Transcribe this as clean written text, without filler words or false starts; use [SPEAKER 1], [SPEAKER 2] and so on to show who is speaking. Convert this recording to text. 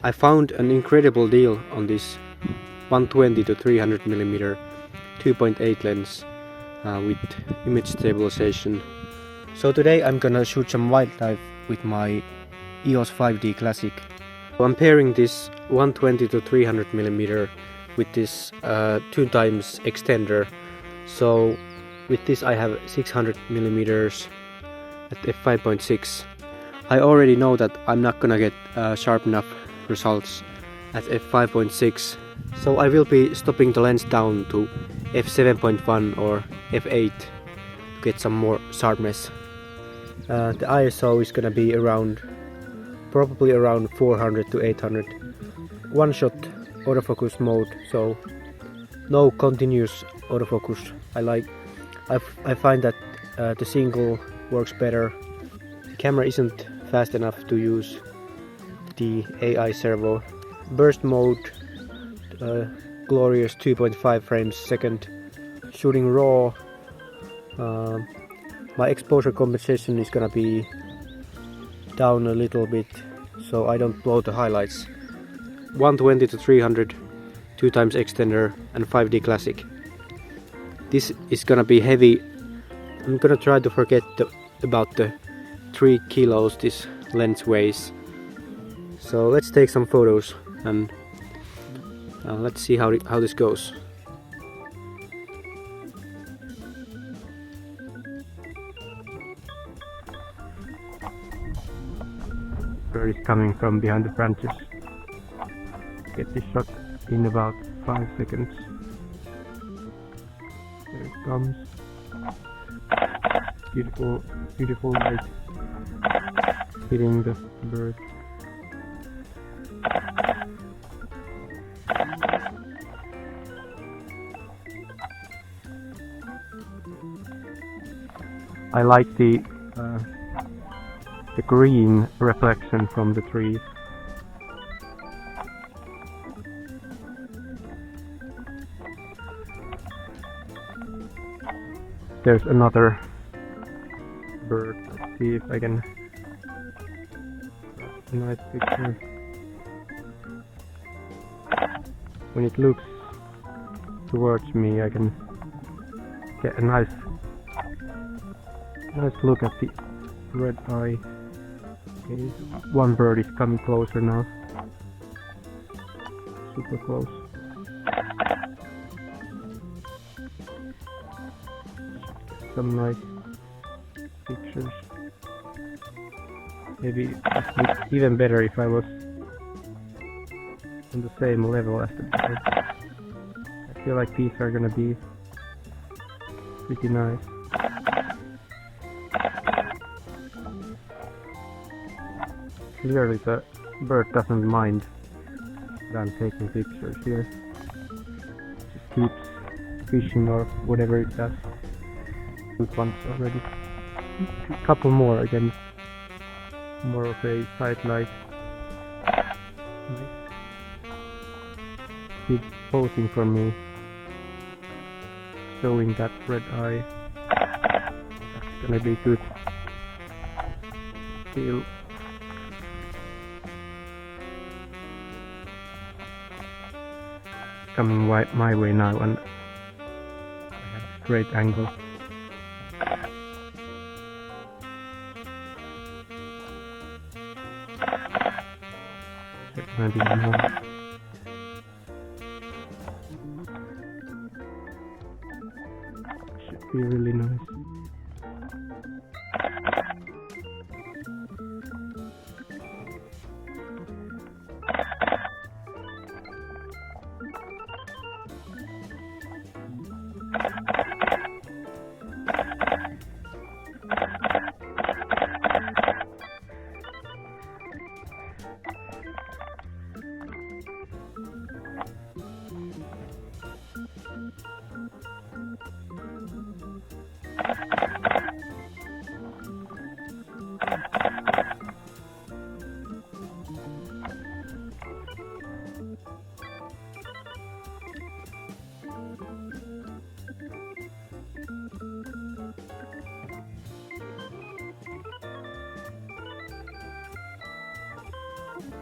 [SPEAKER 1] I found an incredible deal on this 120 to 300mm 2.8 lens with image stabilization. So today I'm gonna shoot some wildlife with my EOS 5D Classic. I'm pairing this 120 to 300mm with this 2x extender. So with this I have 600mm at f5.6. I already know that I'm not gonna get sharp enough results at f5.6, so I will be stopping the lens down to f7.1 or f8 to get some more sharpness. The ISO is gonna be probably around 400 to 800. One shot autofocus mode, so no continuous autofocus. I find that the single works better. The camera isn't fast enough to use the AI servo. Burst mode, glorious 2.5 frames a second. Shooting raw, my exposure compensation is gonna be down a little bit so I don't blow the highlights. 120 to 300, 2x extender and 5D Classic. This is gonna be heavy. I'm gonna try to forget about the 3 kilos this lens weighs. So let's take some photos and let's see how this goes. Bird is coming from behind the branches. Get this shot in about 5 seconds. There it comes. Beautiful light hitting the bird. I like the green reflection from the trees. There's another bird. Let's see if I can get a nice picture. When it looks towards me, I can get a nice look at the red eye. Okay, one bird is coming closer now. Super close. Some nice pictures. Maybe it would be even better if I was on the same level as the bird. I feel like these are gonna be pretty nice. Clearly the bird doesn't mind that I'm taking pictures here. Just keeps fishing or whatever it does. Good ones already. A couple more again. More of a side light. Nice. Keep posing for me. Showing that red eye. That's gonna be good. Feel. Coming my way now and I have a great angle. Maybe more. Should be really nice.